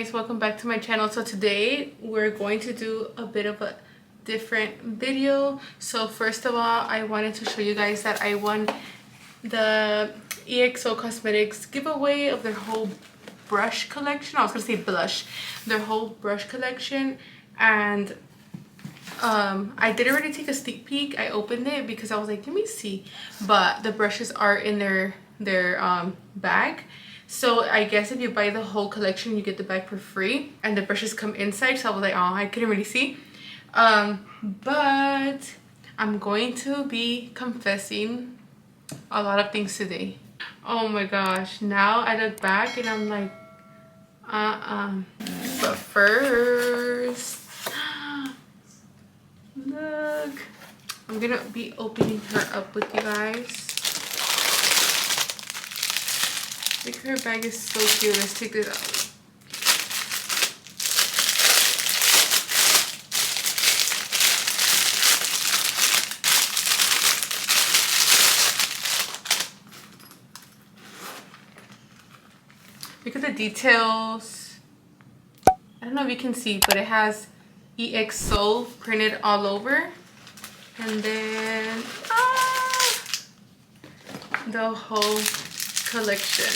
guys, welcome back to my channel. So today we're going to do a bit of a different video. So first of all, I wanted to show you guys that I won the EXO Cosmetics giveaway of their whole brush collection. I was gonna say blush, their whole brush collection. And I did already take a sneak peek. I opened it because I was like, let me see, but the brushes are in their bag. So I guess if you buy the whole collection, you get the bag for free, and the brushes come inside. So I was like, oh, I couldn't really see. But I'm going to be confessing a lot of things today. Oh my gosh, now I look back and I'm like, But first, look, I'm gonna be opening her up with you guys. Look, her bag is so cute. Let's take this out. Look at the details. I don't know if you can see, but it has EXO printed all over. And then the whole collection.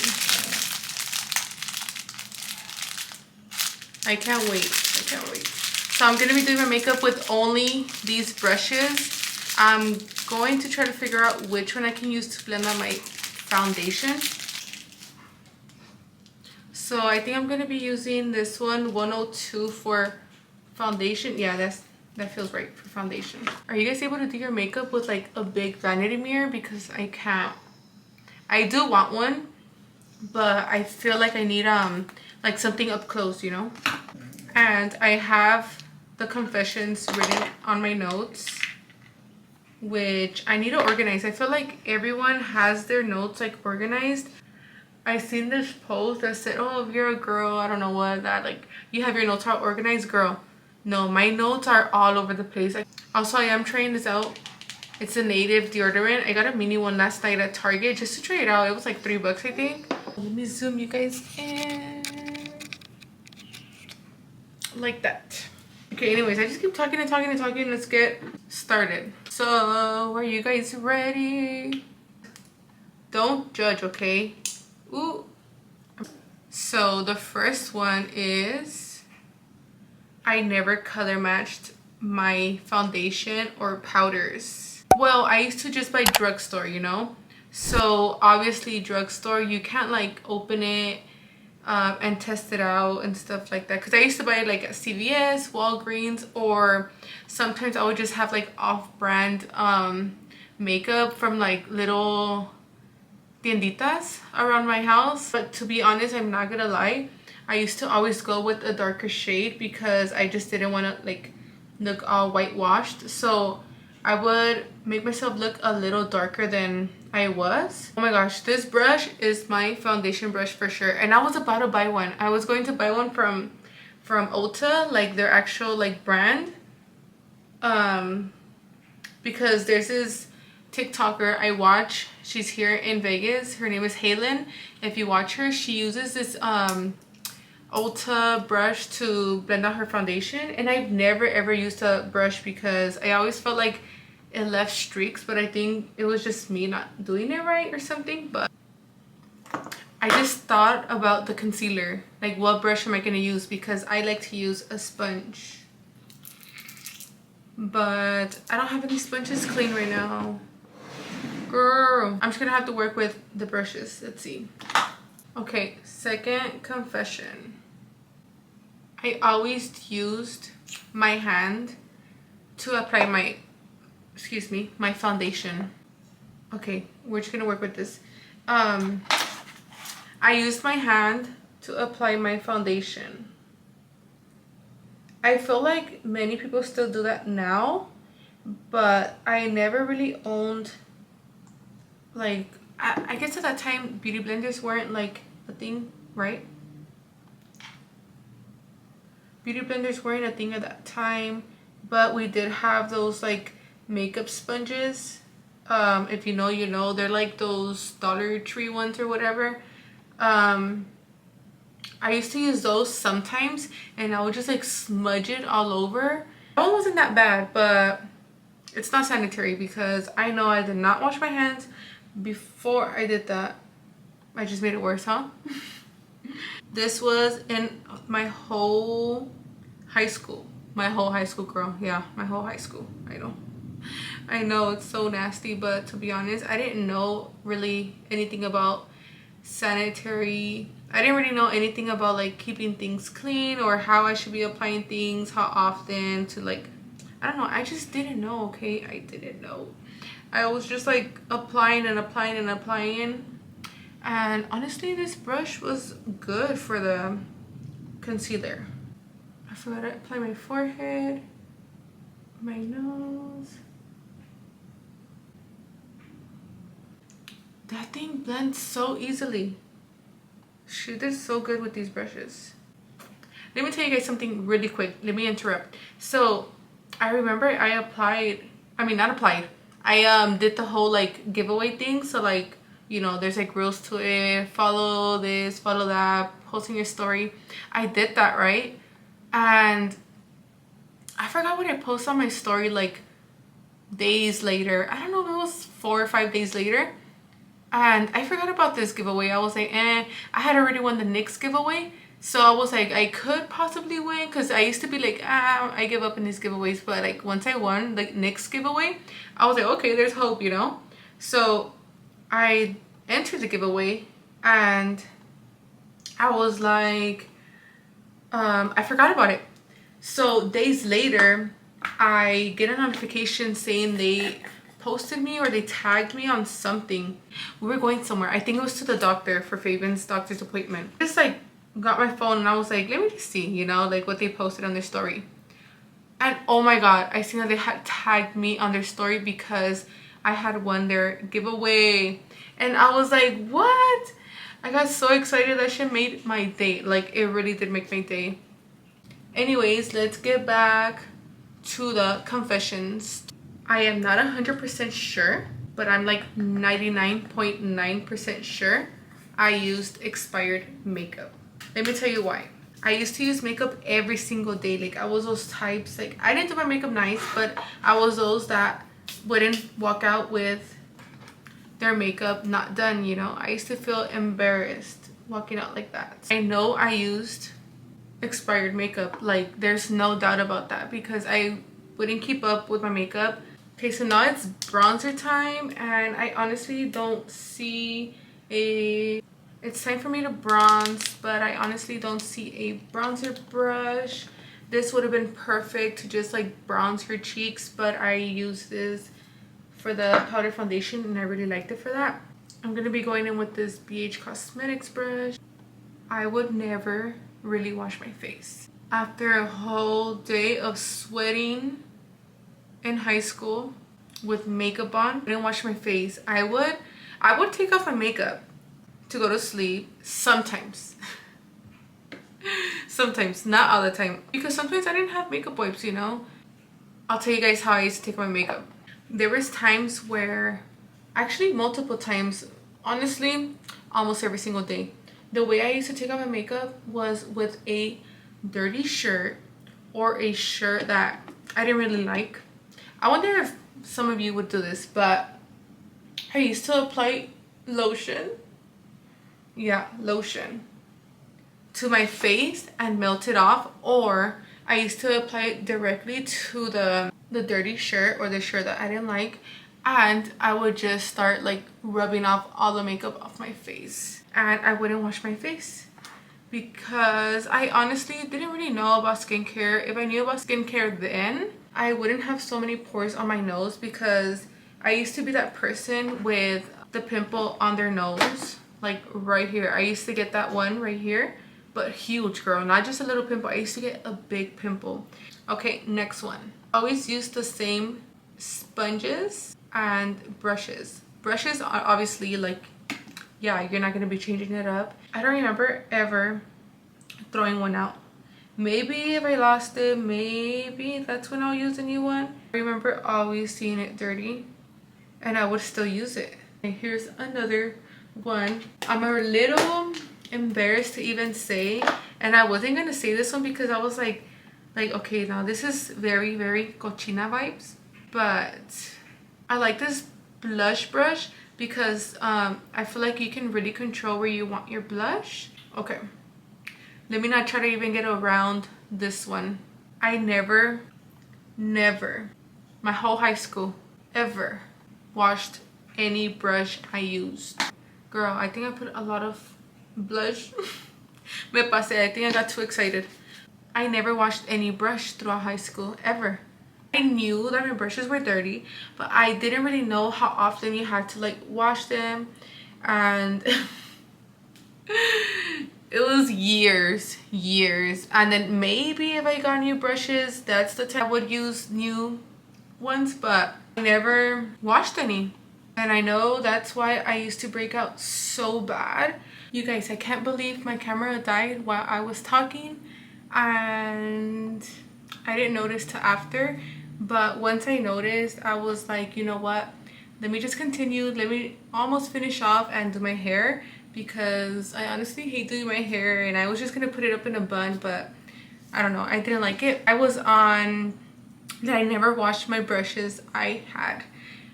I can't wait. I can't wait. So I'm going to be doing my makeup with only these brushes. I'm going to try to figure out which one I can use to blend out my foundation. So I think I'm going to be using this one, 102, for foundation. Yeah, that feels right for foundation. Are you guys able to do your makeup with like a big vanity mirror? Because I can't. I do want one, but I feel like I need like something up close, you know. And I have the confessions written on my notes, which I need to organize. I feel like everyone has their notes like organized. I seen this post that said, oh, if you're a girl, I don't know what, that like you have your notes all organized. Girl, no, my notes are all over the place. Also, I am trying this out. It's a native deodorant. I got a mini one last night at Target just to try it out. It was like $3, I think. Let me zoom you guys in. Like that. Okay, anyways, I just keep talking and talking and talking. Let's get started. So, are you guys ready? Don't judge, okay? Ooh. So, the first one is I never color matched my foundation or powders. Well, I used to just buy drugstore, you know. So obviously drugstore, you can't like open it and test it out and stuff like that. Because I used to buy it like at CVS, Walgreens, or sometimes I would just have like off-brand makeup from like little tienditas around my house. But to be honest, I'm not gonna lie, I used to always go with a darker shade because I just didn't want to like look all whitewashed. So I would make myself look a little darker than I was. Oh my gosh, this brush is my foundation brush for sure. And I was about to buy one. I was going to buy one from Ulta, like their actual like brand. Because there's this TikToker I watch. She's here in Vegas. Her name is Halen. If you watch her, she uses this Ulta brush to blend out her foundation, and I've never ever used a brush because I always felt like it left streaks, but I think it was just me not doing it right or something. But I just thought about the concealer, like what brush am I going to use, because I like to use a sponge, but I don't have any sponges clean right now. Girl, I'm just gonna have to work with the brushes. Let's see. Okay, second confession. I always used my hand to apply my, my foundation. Okay, we're just gonna work with this. I used my hand to apply my foundation. I feel like many people still do that now, but I never really owned, like, I guess at that time beauty blenders weren't like a thing, right? Beauty blenders weren't a thing at that time, but we did have those like makeup sponges. If you know, you know, they're like those Dollar Tree ones or whatever. I used to use those sometimes, and I would just like smudge it all over. That one wasn't that bad, but it's not sanitary because I know I did not wash my hands before I did that. I just made it worse, huh? This was in my whole high school. My whole high school, girl. Yeah, my whole high school. I know it's so nasty, but to be honest, I didn't know really anything about sanitary. I didn't really know anything about like keeping things clean or how I should be applying things, how often to like, I don't know. I just didn't know, okay? I didn't know. I was just like applying and applying and applying. And honestly, this brush was good for the concealer. I forgot to apply my forehead, my nose. That thing blends so easily. She did so good with these brushes. Let me tell you guys something really quick. Let me interrupt. So I remember I applied, I mean not applied, I did the whole like giveaway thing. So like, you know, there's like rules to it. Follow this, follow that, posting your story. I did that, right? And I forgot what I posted on my story like days later. I don't know if it was 4 or 5 days later. And I forgot about this giveaway. I was like, I had already won the NYX giveaway. So I was like, I could possibly win, because I used to be like, I give up in these giveaways. But like once I won the NYX giveaway, I was like, okay, there's hope, you know? So I entered the giveaway and I was like, I forgot about it. So days later, I get a notification saying they posted me or they tagged me on something. We were going somewhere. I think it was to the doctor for Fabian's doctor's appointment. Just like got my phone and I was like, let me just see, you know, like what they posted on their story. And oh my god, I seen that they had tagged me on their story because I had won their giveaway. And I was like, what? I got so excited. That shit made my day. Like it really did make my day. Anyways, let's get back to the confessions. I am not 100% sure, but I'm like 99.9% sure I used expired makeup. Let me tell you why. I used to use makeup every single day. Like I was those types, like I didn't do my makeup nice, but I was those that wouldn't walk out with their makeup not done, you know. I used to feel embarrassed walking out like that. I know I used expired makeup, like there's no doubt about that, because I wouldn't keep up with my makeup. Okay, so now it's bronzer time and I honestly don't see a, it's time for me to bronze, but I honestly don't see a bronzer brush. This would have been perfect to just like bronze her cheeks, but I use this for the powder foundation and I really liked it for that. I'm gonna be going in with this EXO Cosmetics brush. I would never really wash my face. After a whole day of sweating in high school with makeup on, I didn't wash my face. I would take off my makeup to go to sleep sometimes. Sometimes, not all the time, because sometimes I didn't have makeup wipes, you know. I'll tell you guys how I used to take my makeup. There was times where, actually multiple times, honestly almost every single day, the way I used to take off my makeup was with a dirty shirt or a shirt that I didn't really like. I wonder if some of you would do this, but I used to apply lotion. Yeah, lotion to my face and melt it off, or I used to apply it directly to the dirty shirt or the shirt that I didn't like, and I would just start like rubbing off all the makeup off my face, and I wouldn't wash my face because I honestly didn't really know about skincare. If I knew about skincare then, I wouldn't have so many pores on my nose, because I used to be that person with the pimple on their nose, like right here. I used to get that one right here, but huge, girl, not just a little pimple. I used to get a big pimple. Okay, next one. I always use the same sponges and brushes. Brushes are obviously like, yeah, you're not gonna be changing it up. I don't remember ever throwing one out. Maybe if I lost it, maybe that's when I'll use a new one. I remember always seeing it dirty and I would still use it. And here's another one. I'm a little embarrassed to even say, and I wasn't gonna say this one because I was like okay, now this is very, very cochina vibes, but I like this blush brush because I feel like you can really control where you want your blush. Okay, let me not try to even get around this one. I never my whole high school ever washed any brush I used. Girl, I think I put a lot of blush. Me pasé, I think I got too excited. I never washed any brush throughout high school, ever. I knew that my brushes were dirty, but I didn't really know how often you had to like wash them, and it was years. And then maybe if I got new brushes, that's the time I would use new ones, but I never washed any. And I know that's why I used to break out so bad. You guys, I can't believe my camera died while I was talking, and I didn't notice till after. But once I noticed, I was like, you know what, let me just continue, let me almost finish off and do my hair, because I honestly hate doing my hair, and I was just gonna put it up in a bun, but I don't know, I didn't like it. I was on that I never washed my brushes I had.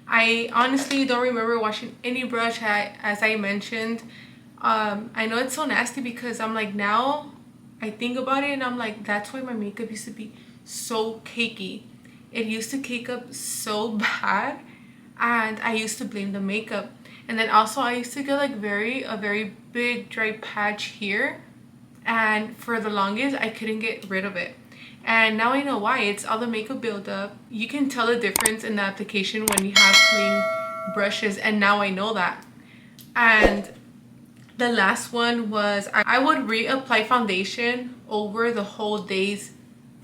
I honestly don't remember washing any brush, as I mentioned. I know it's so nasty because I'm like, now I think about it and I'm like, that's why my makeup used to be so cakey. It used to cake up so bad, and I used to blame the makeup. And then also I used to get like a very big dry patch here, and for the longest I couldn't get rid of it. And now I know why. It's all the makeup buildup. You can tell the difference in the application when you have clean brushes, and now I know that. And the last one was I would reapply foundation over the whole day's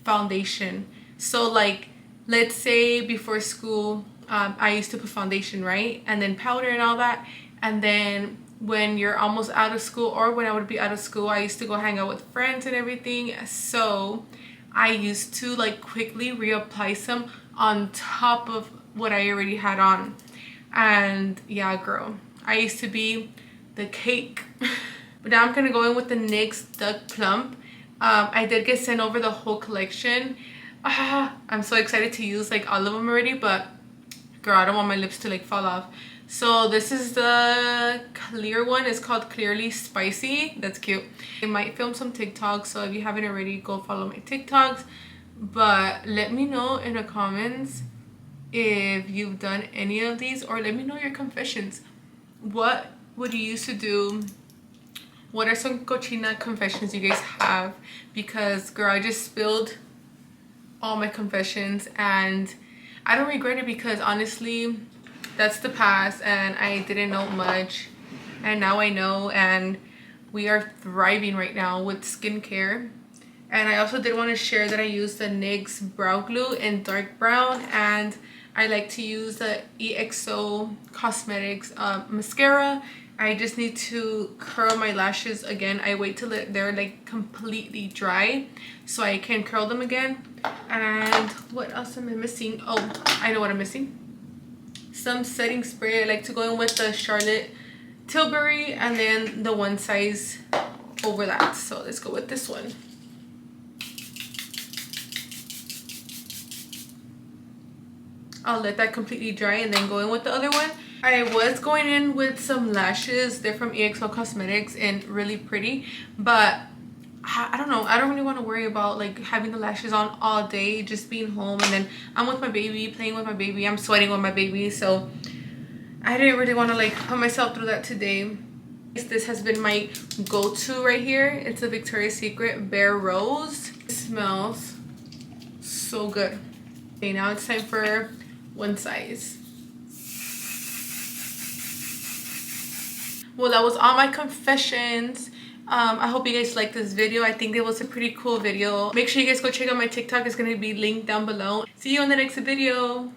foundation. So like, let's say before school, I used to put foundation, right? And then powder and all that. And then when you're almost out of school, or when I would be out of school, I used to go hang out with friends and everything. So I used to like quickly reapply some on top of what I already had on. And yeah, girl, I used to be the cake. But now I'm gonna go in with the NYX Duck Plump. I did get sent over the whole collection. I'm so excited to use like all of them already, but girl, I don't want my lips to like fall off. So this is the clear one. It's called Clearly Spicy. That's cute. I might film some TikToks, so if you haven't already, go follow my TikToks. But let me know in the comments if you've done any of these, or let me know your confessions. What would you used to do? What are some cochina confessions you guys have? Because girl, I just spilled all my confessions, and I don't regret it, because honestly, that's the past, and I didn't know much, and now I know, and we are thriving right now with skincare. And I also did want to share that I use the NYX brow glue in dark brown, and I like to use the EXO Cosmetics mascara. I just need to curl my lashes again. I wait till they're like completely dry so I can curl them again. And what else am I missing? Oh, I know what I'm missing. Some setting spray. I like to go in with the Charlotte Tilbury, and then the one size over that. So let's go with this one. I'll let that completely dry and then go in with the other one. I was going in with some lashes. They're from EXO Cosmetics and really pretty, but I don't know, I don't really want to worry about like having the lashes on all day, just being home, and then I'm with my baby, playing with my baby, I'm sweating with my baby, so I didn't really want to like put myself through that today. This has been my go-to right here. It's a Victoria's Secret Bare Rose. It smells so good. Okay, now it's time for one size. Well, that was all my confessions. I hope you guys liked this video. I think it was a pretty cool video. Make sure you guys go check out my TikTok. It's going to be linked down below. See you on the next video.